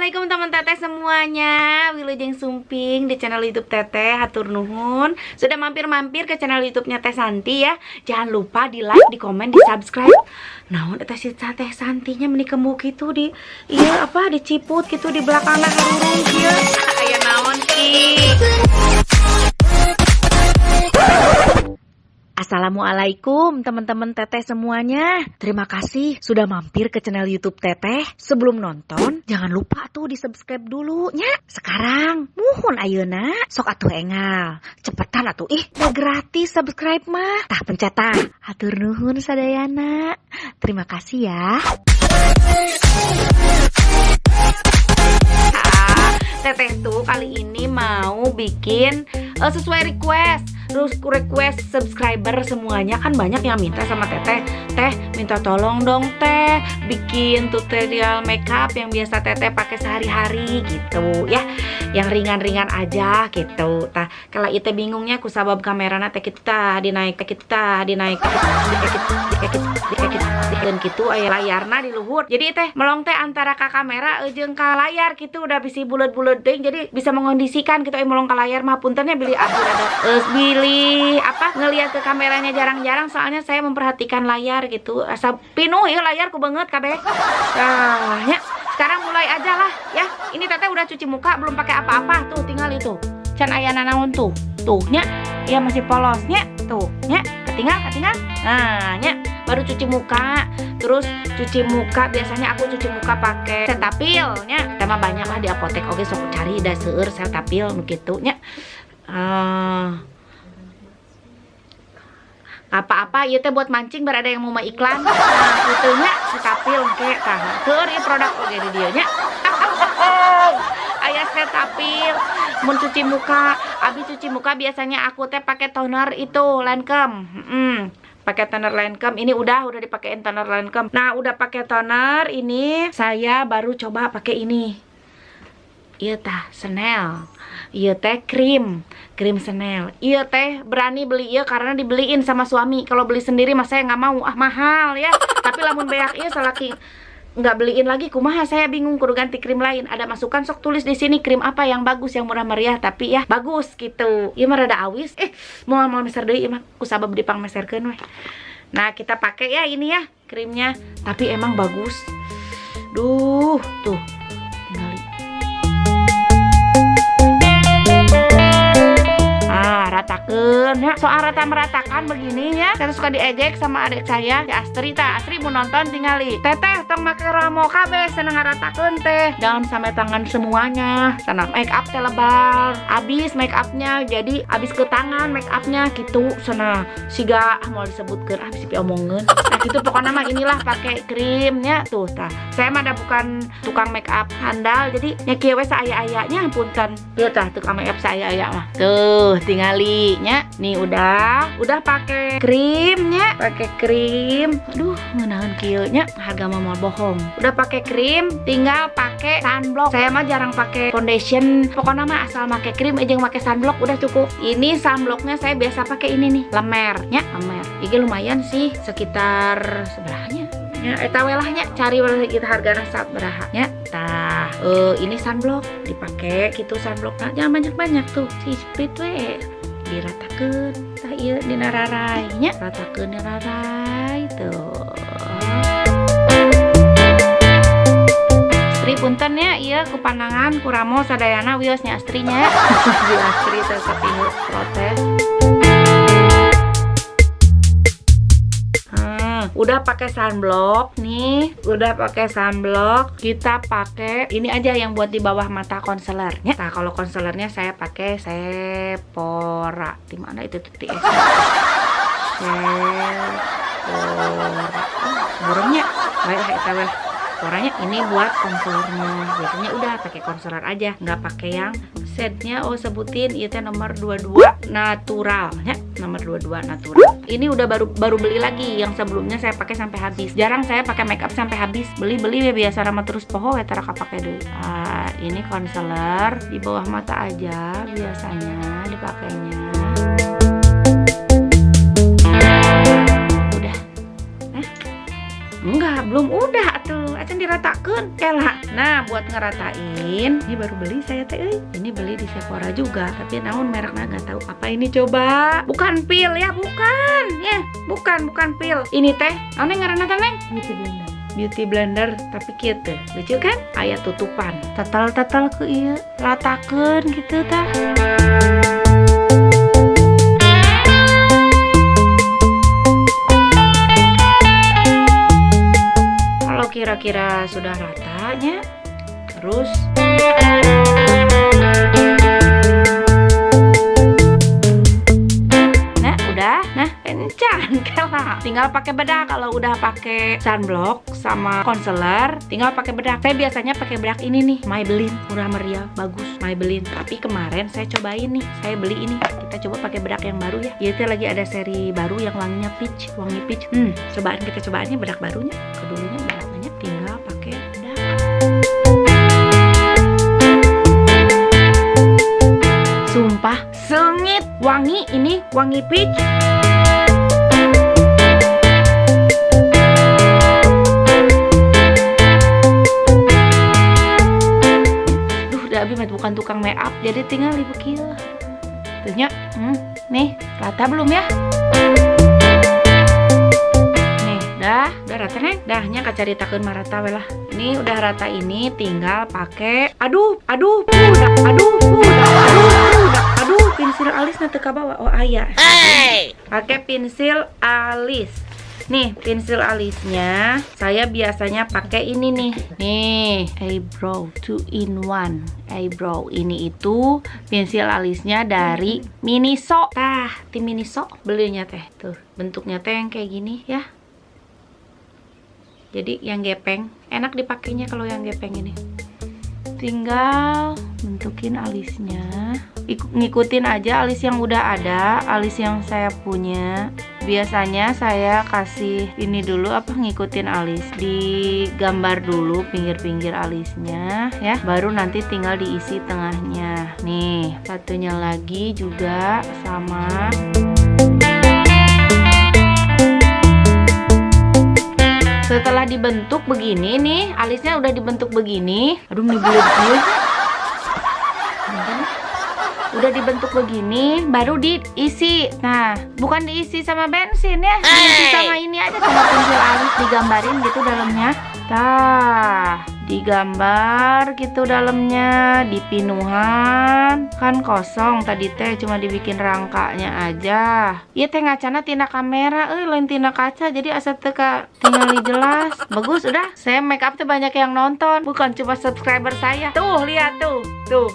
Assalamualaikum teman teteh semuanya. Wilujeng Sumping di channel YouTube teteh. Hatur nuhun sudah mampir-mampir ke channel YouTube-nya Teh Santi ya. Jangan lupa di like, di komen, di subscribe. Naon eta si Teh Santinya meni kemuk itu di iya apa diciput gitu di belakangna harurung kieu. Aya naon ki? Assalamualaikum teman-teman teteh semuanya. Terima kasih sudah mampir ke channel YouTube teteh. Sebelum nonton jangan lupa tuh di subscribe dulu nya. Sekarang muhun ayeuna sok atuh engal. Cepetan atuh udah gratis subscribe mah. Tah pencet tah. Hatur nuhun sadayana. Terima kasih ya. Teteh tuh kali ini mau bikin sesuai request. Terus request subscriber semuanya kan banyak yang minta sama teteh. Teh minta tolong dong teh bikin tutorial makeup yang biasa teteh pakai sehari-hari gitu ya. Yang ringan-ringan aja gitu. Tah kalau itu bingungnya ku sabab kamerana teh kita dinaik dan gitu aya layarna di luhur. Jadi teh melong teh antara ka kamera jeung ka layar gitu udah bisa bulet-bulet deung jadi bisa mengondisikan gitu melong ka layar mah puntennya beli pilih apa ngelihat ke kameranya jarang-jarang soalnya saya memperhatikan layar gitu asa pinuh ya layar ku banget kabeh. Nah ya sekarang mulai aja lah ya. Ini teteh udah cuci muka belum pakai apa-apa tuh tinggal itu can aya nanaon tuh nya ya masih polosnya tuh nya ketinggal nah nya baru cuci muka. Terus cuci muka biasanya aku cuci muka pakai Cetaphil nya tema banyak lah di apotek oke sok cari da seueur Cetaphil gitu nya. Apa-apa ieu teh buat mancing bar ada yang mau iklan. Nah, kitu nya Cetaphil ke tah. Keur ieu produk oge di dieu nya. Aya Cetaphil mun cuci muka. Abis cuci muka biasanya aku teh pakai toner itu Lancome. Pakai toner Lancome. Ini udah dipakein toner Lancome. Nah, udah pakai toner ini saya baru coba pakai ini. Ieu tah Chanel. Iya teh krim Chanel. Iya teh berani beli iya karena dibeliin sama suami. Kalau beli sendiri mas saya nggak mau, mahal ya. Tapi lamun beak iya salaki nggak beliin lagi kumaha saya bingung kudu ganti krim lain. Ada masukan sok tulis di sini krim apa yang bagus yang murah meriah tapi ya bagus gitu. Iya mah rada awis. Mau meser deui mah ku sabab dipangmeserkeun we. Nah, kita pakai ya ini ya krimnya tapi emang bagus. Duh, tuh. Ratakeun ya. Soal rata meratakan begini ya. Saya suka diejek sama adik saya, si Astri tah. Astri mau nonton tinggali. Teteh tong make ramo kabeh seneng ngaratakeun teh. Jangan sampai tangan semuanya. Sana make up teh lebal. Abis make upnya jadi abis ke tangan make upnya gitu. Sana siga mau disebutkeun abis omongkeun. Nah gitu pokoknya mah inilah pakai krimnya tuh tah. Saya mah ada bukan tukang make up handal jadi nya kieu we saaya-ayanya punten. Ieu tah tukang make up saaya-aya mah. Tuh tinggali nya nih udah pakai krimnya pakai krim. Aduh ngenahan kieu nya harga mah bohong. Udah pakai krim tinggal pakai sunblock. Saya mah jarang pakai foundation pokoknya mah asal pakai krim aja pakai sunblock udah cukup. Ini sunblocknya saya biasa pakai ini nih lemernya lemer ini lumayan sih sekitar seberapanya ya eta we lahnya cari kita hargana sabaraha nya tah. Ini sunblock dipakai gitu sunblocknya jangan banyak-banyak tuh si split we diratakeun tah ieu dina rarai nya ratakeun dina rarai tuh. Astri punten ya ieu ku pandangan ku ramo sadayana wios nya Astrinya. Di Astri tetep ieu protes. Udah pakai sunblock nih, udah pakai sunblock. Kita pakai ini aja yang buat di bawah mata concealernya. Nah kalau concealernya saya pakai Sephora. Di mana itu titik Sephora. Burungnya, Sephoranya ini buat concealernya. Biasanya udah pakai concealer aja, nggak pakai yang setnya. Sebutin itu nomor 22 natural ya, nomor 22 natural. Ini udah baru beli lagi, yang sebelumnya saya pakai sampai habis. Jarang saya pakai makeup sampai habis. Beli ya biasa nama terus poho ya tara pakai dulu. Ini concealer di bawah mata aja biasanya dipakainya. Udah. Enggak, belum udah tuh. Acan diratakeun kela. Nah, buat ngeratain, ini baru beli saya teh. Ini beli di Sephora juga, tapi namun mereknya nggak tahu. Apa ini coba? Bukan pil ya, bukan. Ya, bukan pil. Ini teh, naon ngaranna teh, Neng? Beauty blender tapi gitu. Lucu kan? Aya tutupan. Tatal ke ieu, ratakeun gitu tah. Kira-kira sudah ratanya, terus nah encan kela. Tinggal pakai bedak. Kalau udah pakai sunblock sama concealer, tinggal pakai bedak. Saya biasanya pakai bedak ini nih, Maybelline, murah meriah, bagus, Maybelline. Tapi kemarin saya cobain nih, saya beli ini. Kita coba pakai bedak yang baru ya. Itu lagi ada seri baru yang wanginya peach, wangi peach. Kita cobaannya bedak barunya. Kedulunya bedaknya tinggal pakai bedak. Sumpah sengit, wangi, ini wangi peach. Abi bukan tukang make up, jadi tinggal dibekil. Tuhnya, nih rata belum ya? Nih, udah rata Neng. Dahnya kacaritakeun mah rata we lah. Ini udah rata, ini tinggal pakai aduh, pensil alis nanti ke bawah. Oh aya. Pakai pensil alis. Nih, pensil alisnya saya biasanya pakai ini nih. Nih, eyebrow 2-in-1 eyebrow. Ini itu pensil alisnya dari Miniso. Tah, tim Miniso belinya teh. Tuh, bentuknya teh yang kayak gini ya. Jadi yang gepeng, enak dipakainya kalau yang gepeng ini. Tinggal bentukin alisnya. Ngikutin aja alis yang udah ada, alis yang saya punya. Biasanya saya kasih ini dulu, ngikutin alis, digambar dulu pinggir-pinggir alisnya ya, baru nanti tinggal diisi tengahnya. Nih, satunya lagi juga sama. Setelah dibentuk begini nih, alisnya udah dibentuk begini. Aduh, nih bulet-bulet. Udah dibentuk begini, baru diisi. Nah, bukan diisi sama bensin ya, diisi sama ini aja, sama pensil alis, digambarin gitu dalamnya. Tah, digambar gitu dalamnya, dipinuhan. Kan kosong tadi teh, cuma dibikin rangkanya aja. Iya teh ngacana tina kamera, lain tina kaca, jadi asa teka tinggal jelas. Bagus udah. Saya make up tuh banyak yang nonton, bukan cuma subscriber saya. Tuh, lihat tuh. Tuh.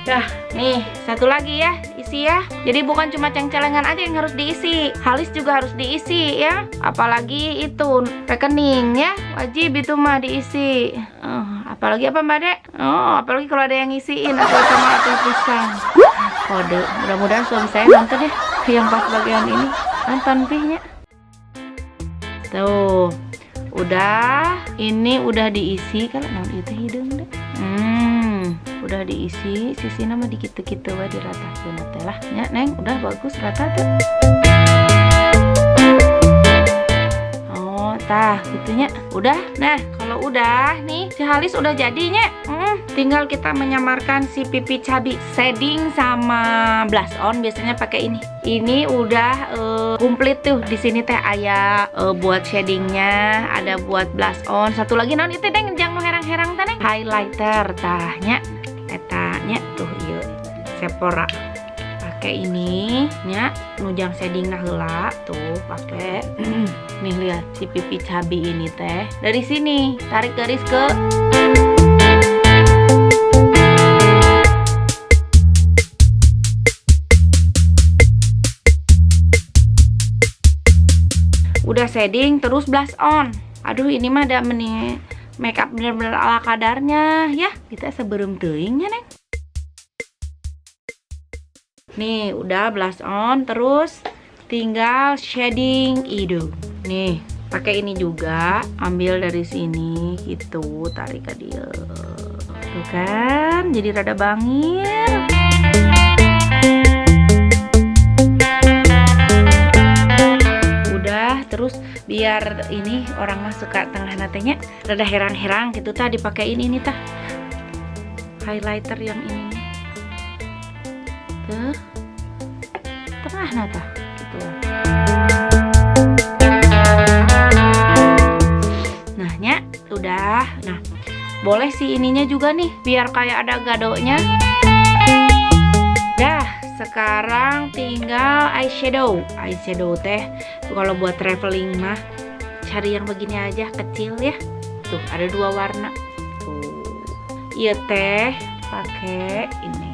Dah, nih satu lagi ya, isi ya. Jadi bukan cuma ceng-celengan aja yang harus diisi, alis juga harus diisi ya. Apalagi itu rekening ya, wajib itu mah diisi. Apalagi apa Mbak Dek? Apalagi kalau ada yang ngisiin atau sama atau pisang. Kode, mudah-mudahan suami saya nonton ya, yang pas bagian ini nonton pihnya. Tuh. Udah, ini udah diisi kalau non itu hidung deh. Udah diisi, sisi nama dikit-dikit wae diratakeun teh lah. Ya, Neng, udah bagus rata tuh. Oh, tah, gitunya. Udah. Nah, kalau udah nih, si alis udah jadinya. Tinggal kita menyamarkan si pipi cabi, shading sama blush on. Biasanya pakai ini. Ini udah komplit tuh. Di sini teh aya buat shadingnya, ada buat blush on. Satu lagi naon itu Deng, jangan herang-herang teh Neng. Highlighter tahnya, etanya tuh ieu Sephora. Pakai ini nya nujang shading nah heula tuh pakai. Nih lihat si pipi cabi ini teh. Dari sini tarik garis ke udah shading terus blush on. Aduh, ini mah ada make up bener-bener ala kadarnya ya. Kita sebelum teuing ya Neng. Nih udah blush on, terus tinggal shading hidung. Nih pakai ini juga, ambil dari sini gitu, tarik ke dia. Tuh kan, jadi rada bangir. terus biar ini orang mah suka tengah natenya rada herang-herang gitu tah dipakein ini tah highlighter yang ini nih tuh tengah nata gitu. Nah nya udah. Nah boleh sih ininya juga nih biar kayak ada gadonya. Dah sekarang tinggal eyeshadow teh kalau buat traveling mah cari yang begini aja kecil ya. Tuh ada 2 warna tuh. Iya teh pakai ini.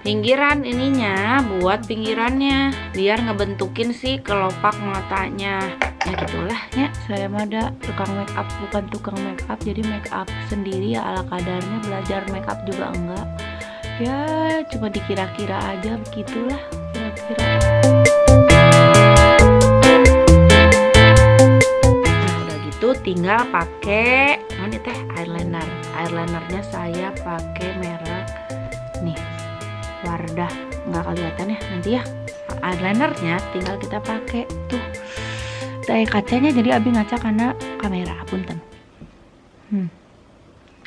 Pinggiran ininya buat pinggirannya biar ngebentukin si kelopak matanya ya gitulah ya. Saya mah ada tukang make up bukan tukang make up, jadi make up sendiri ya ala kadarnya, belajar make up juga enggak ya, cuma dikira-kira aja begitulah kira-kira. Nah udah gitu tinggal pakai ini teh eyelinernya saya pakai merek nih Wardah, nggak kelihatan ya nanti ya. Eyelinernya tinggal kita pakai tuh. Daya kacanya jadi abi ngaca karena kamera punten.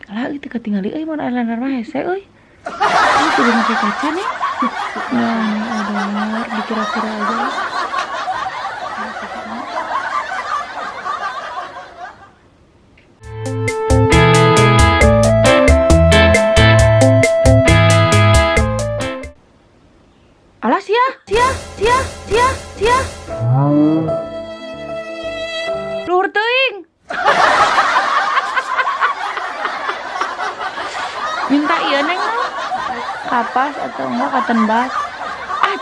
Lah itu ketinggali mau eyeliner mah hese euy. Ini sudah pakai kaca nih. Nah, ada dikira-kira aja. Alah sia. Luhur teuing. Minta ieu neng kapas atau enggak cotton bud.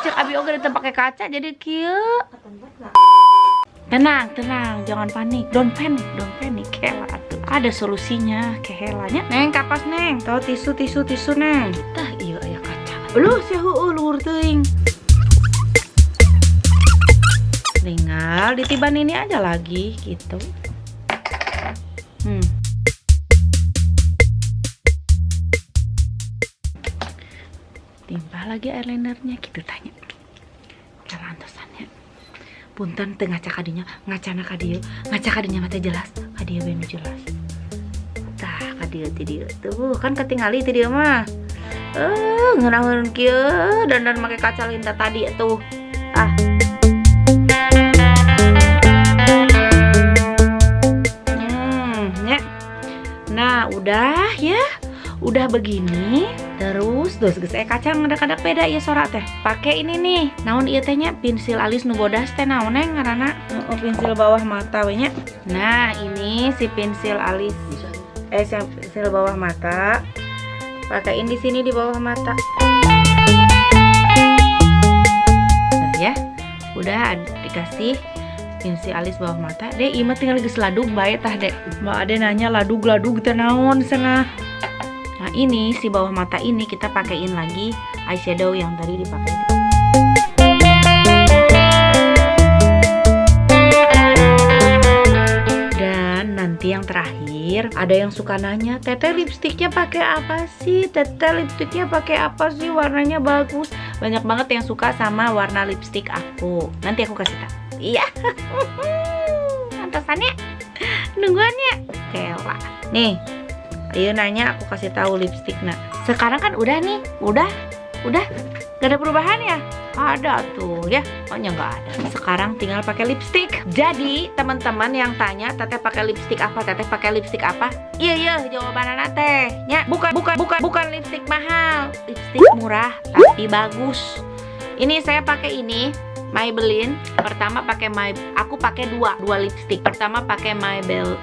Cek abi oge teu pake kaca jadi kieu. Tenang, jangan panik. Don't panic. Kela atuh. Ada solusinya, kehelanya. Neng kapas neng. Tuh tisu neng. Tah ieu aya kaca. Lu sia heueuh luhur teuing. Tinggal ditiban ini aja lagi gitu. Timpah lagi eyelinernya gitu tanya. Kelantosannya. Punten teu ngaca kadinya, ngacana kadieu mah teh jelas, kadieu benu jelas. Tah kadieu ti dieu tuh kan ketingali ti dieu mah. Ngeunaheun kieu dandan make kaca linta tadi tuh. Nah udah ya, udah begini terus geus kacang ngadak-ngadak beda ya sora teh. Pakai ini nih, naon ieu teh nya pensil alis nu bodas teh naon neng ngaranna? Pensil bawah mata we nya. Nah ini si pensil alis pensil bawah mata. Pakaiin di sini di bawah mata. Nah, ya, udah dikasih pensil alis bawah mata. Dek, ieu mah tinggal geus ladug bae tah, Dek. Mbak Ade nanya ladug teh naon cenah. Nah, ini si bawah mata ini kita pakein lagi eyeshadow yang tadi dipakai. Dan nanti yang terakhir, ada yang suka nanya, "Teteh lipstiknya pakai apa sih? Teteh lipstiknya pakai apa sih? Warnanya bagus." Banyak banget yang suka sama warna lipstik aku. Nanti aku kasih tahu. Iya. Pantesannya nungguannya kela. Nih. Ayo nanya aku kasih tahu lipstik nak. Sekarang kan udah nih, udah gak ada perubahan ya? Ada tuh ya, pokoknya nggak ada. Sekarang tinggal pakai lipstik. Jadi teman-teman yang tanya teteh pakai lipstik apa, teteh pakai lipstik apa? Iya jawabannya teh. Ya bukan lipstik mahal, lipstik murah tapi bagus. Ini saya pakai ini Maybelline. Pertama pakai aku pakai dua lipstik. Pertama pakai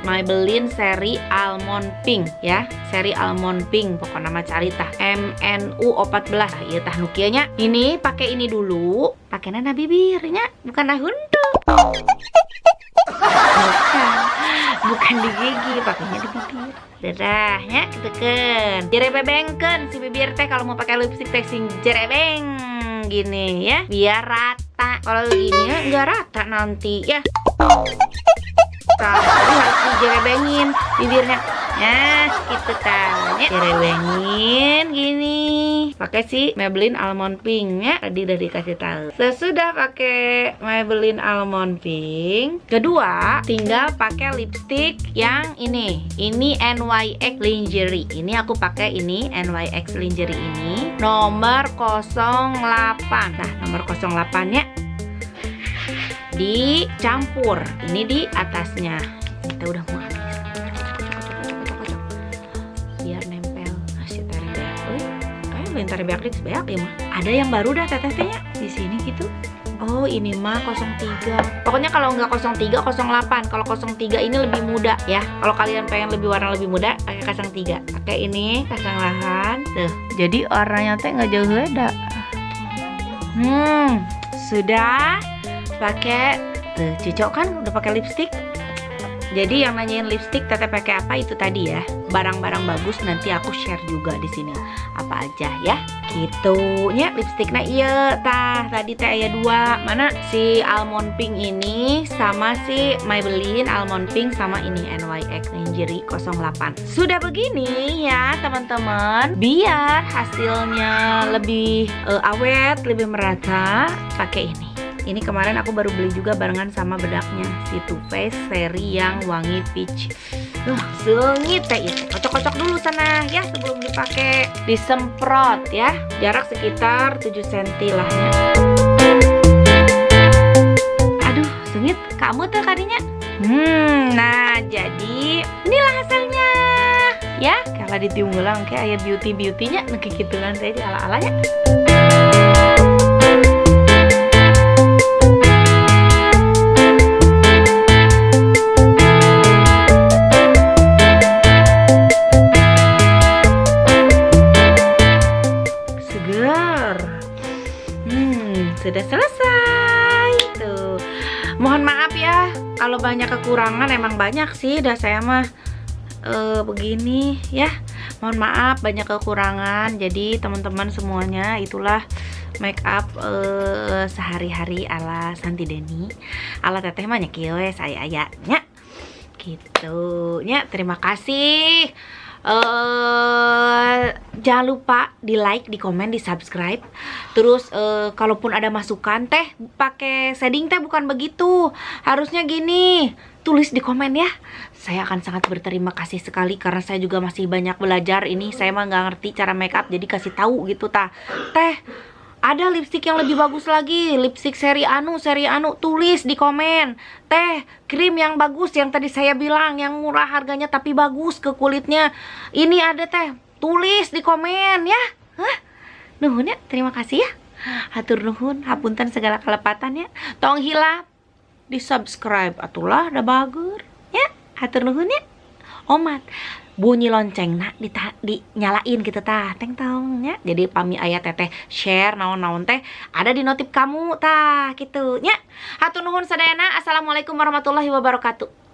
Maybelline seri Almond Pink ya. Seri Almond Pink pokoknya nama cari tah MNU 14. Ieu tah nu kieu nya. Ini pakai ini dulu. Pakainya na bibirnya, bukan na hundu. Bukan di gigi, pakainya di bibir. Dadah ya, keteken. Jerebebengkeun si bibir teh kalau mau pakai lipstik teh sing jerebeng gini ya, biar rata. Kalau gini ya nggak rata nanti ya. Jadi harus dijerebengin bibirnya. Nah, gitu tanya. Direwengin gini. Pakai si Maybelline Almond Pink ya. Tadi udah dikasih tahu. Sesudah pakai Maybelline Almond Pink, kedua tinggal pakai lipstick yang ini. Ini NYX Lingerie. Ini aku pakai ini NYX Lingerie ini nomor 08. Nah, nomor 08-nya dicampur. Ini di atasnya. Kita udah mau habis. Biar nempel. Masih tarik beak. Kayak belum tarik beak banyak ya mah. Ada yang baru dah teteh-tetehnya di sini gitu. Oh, ini mah 03. Pokoknya kalau nggak 03, 08. Kalau 03 ini lebih muda ya. Kalau kalian pengen lebih warna lebih muda, pakai 03. Pakai ini kasanglahan. Tuh, jadi warnanya teh nggak jauh beda. Sudah pakai. Tuh, cocok kan? Udah pakai lipstick. Jadi yang nanyain lipstick teteh pakai apa itu tadi ya. Barang-barang bagus nanti aku share juga di sini. Apa aja ya. Gitu nya lipstiknya iya tah. Tadi teh aya dua. Mana si Almond Pink ini sama si Maybelline Almond Pink sama ini NYX Lingerie 08. Sudah begini ya teman-teman. Biar hasilnya lebih awet, lebih merata, pakai ini. Ini kemarin aku baru beli juga barengan sama bedaknya si Too Faced seri yang wangi peach. Sengit teh itu. Kocok-kocok dulu sana ya sebelum dipakai. Disemprot ya. Jarak sekitar 7 cm lahnya. Aduh, sengit. Kamu tuh kadinya. Nah, jadi inilah hasilnya. Ya, kalau ditium ulang kayak beauty-beautynya kayak gituan saya di ala-alanya. Sudah selesai tuh. Mohon maaf ya kalau banyak kekurangan, emang banyak sih dah saya mah begini ya. Mohon maaf banyak kekurangan. Jadi teman-teman semuanya itulah make up sehari-hari ala Santi Deni. Ala teteh mah nya kieu we saya aya nya. Gitu nya. Terima kasih. Jangan lupa di like, di komen, di subscribe. Terus kalaupun ada masukan teh pakai shading teh bukan begitu, harusnya gini, tulis di komen ya. Saya akan sangat berterima kasih sekali karena saya juga masih banyak belajar ini. Saya mah nggak ngerti cara make up, jadi kasih tahu gitu tah. Teh ada lipstick yang lebih bagus lagi, lipstick seri anu, tulis di komen. Teh, krim yang bagus yang tadi saya bilang, yang murah harganya tapi bagus ke kulitnya. Ini ada teh, tulis di komen ya. Nuhun ya, terima kasih ya. Hatur nuhun, hapunten segala kelepatan ya. Tong hilap, di subscribe atulah da bager ya. Hatur nuhun ya. Omat. Bunyi lonceng nak dinyalain gitu tah teng tongnya. Jadi pami aya teteh share naon-naon teh ada di notif kamu tah gitu nya. Hatur nuhun sadayana. Assalamualaikum warahmatullahi wabarakatuh.